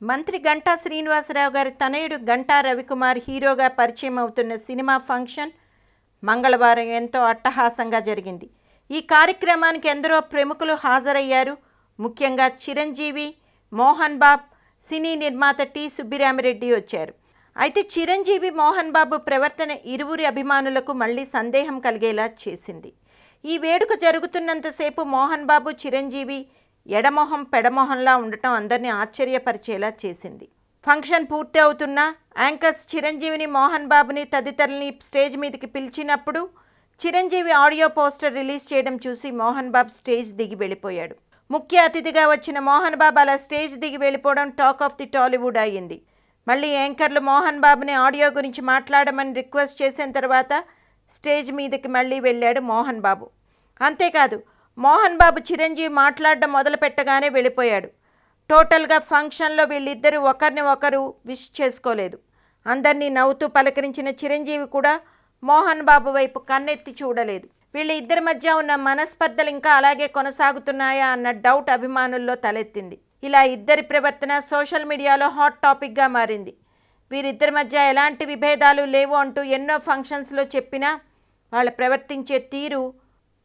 మంత్రి గంటా శ్రీనివాసరావు గారి తనయుడు గంటా రవికుమార్ హీరోగా పరిచయం అవుతున్న సినిమా ఫంక్షన్ మంగళవారం ఎంతో అట్టహాసంగా జరిగింది. ఈ కార్యక్రమానికి ఎందరో ప్రముఖులు హాజరయ్యారు. ముఖ్యంగా చిరంజీవి, మోహన్ బాబు, సినీ నిర్మాత టి సుబ్బిరామిరెడ్డి వచ్చారు. అయితే చిరంజీవి, మోహన్ బాబు ప్రవర్తన ఇరువురి అభిమానులకు మళ్ళీ సందేహం కలిగేలా చేసింది. ఈ వేడుక జరుగుతున్నంతసేపు మోహన్ బాబు, చిరంజీవి ఎడమొహం పెడమొహంలా ఉండటం అందరినీ ఆశ్చర్యపరిచేలా చేసింది. ఫంక్షన్ పూర్తి అవుతున్నా యాంకర్స్ చిరంజీవిని, మోహన్ బాబుని తదితరులని స్టేజ్ మీదకి పిలిచినప్పుడు చిరంజీవి ఆడియో పోస్టర్ రిలీజ్ చేయడం చూసి మోహన్ బాబు స్టేజ్ దిగి వెళ్ళిపోయాడు. ముఖ్య అతిథిగా వచ్చిన మోహన్ బాబు అలా స్టేజ్ దిగి వెళ్ళిపోవడం టాక్ ఆఫ్ ది టాలీవుడ్ అయ్యింది. మళ్ళీ యాంకర్లు మోహన్ బాబుని ఆడియో గురించి మాట్లాడమని రిక్వెస్ట్ చేసిన తర్వాత స్టేజ్ మీదకి మళ్ళీ వెళ్ళాడు మోహన్ బాబు. అంతేకాదు, మోహన్ బాబు చిరంజీవి మాట్లాడడం మొదలు పెట్టగానే వెళ్ళిపోయాడు. టోటల్గా ఫంక్షన్లో వీళ్ళిద్దరూ ఒకరిని ఒకరు విష్ చేసుకోలేదు. అందరినీ నవ్వుతూ పలకరించిన చిరంజీవి కూడా మోహన్ బాబు వైపు కన్నెత్తి చూడలేదు. వీళ్ళ ఇద్దరి మధ్య ఉన్న మనస్పర్ధలు ఇంకా అలాగే కొనసాగుతున్నాయా అన్న డౌట్ అభిమానుల్లో తలెత్తింది. ఇలా ఇద్దరి ప్రవర్తన సోషల్ మీడియాలో హాట్ టాపిక్గా మారింది. వీరిద్దరి మధ్య ఎలాంటి విభేదాలు లేవు అంటూ ఎన్నో ఫంక్షన్స్లో చెప్పినా వాళ్ళ ప్రవర్తించే తీరు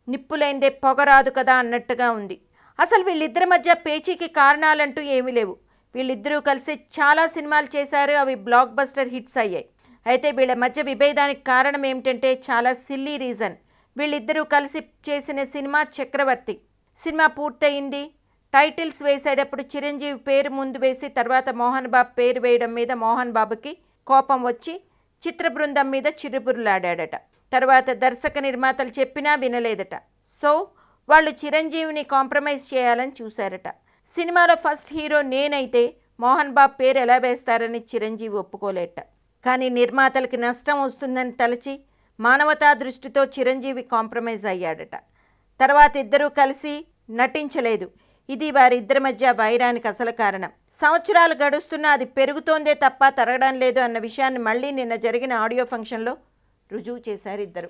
నిప్పులైందే పొగరాదు కదా అన్నట్టుగా ఉంది. అసలు వీళ్ళిద్దరి మధ్య పేచీకి కారణాలంటూ ఏమీ లేవు. వీళ్ళిద్దరూ కలిసి చాలా సినిమాలు చేశారు, అవి బ్లాక్ బస్టర్ హిట్స్ అయ్యాయి. అయితే వీళ్ళ మధ్య విభేదానికి కారణం ఏమిటంటే చాలా సిల్లీ రీజన్. వీళ్ళిద్దరూ కలిసి చేసిన సినిమా చక్రవర్తి. సినిమా పూర్తయింది. టైటిల్స్ వేసేటప్పుడు చిరంజీవి పేరు ముందు వేసి తర్వాత మోహన్ బాబు పేరు వేయడం మీద మోహన్ బాబుకి కోపం వచ్చి చిత్ర బృందం మీద చిరుబురులాడాడట. తర్వాత దర్శక నిర్మాతలు చెప్పినా వినలేదట. సో వాళ్ళు చిరంజీవిని కాంప్రమైజ్ చేయాలని చూశారట. సినిమాలో ఫస్ట్ హీరో నేనైతే మోహన్ బాబు పేరు ఎలా వేస్తారని చిరంజీవి ఒప్పుకోలేట. కానీ నిర్మాతలకి నష్టం వస్తుందని తలచి మానవతా దృష్టితో చిరంజీవి కాంప్రమైజ్ అయ్యాడట. తర్వాత ఇద్దరూ కలిసి నటించలేదు. ఇది వారిద్దరి మధ్య వైరానికి అసలు కారణం. సంవత్సరాలు గడుస్తున్నా అది పెరుగుతోందే తప్ప తరగడం లేదు అన్న విషయాన్ని మళ్ళీ నిన్న జరిగిన ఆడియో ఫంక్షన్లో రుజువు చేశారు ఇద్దరు.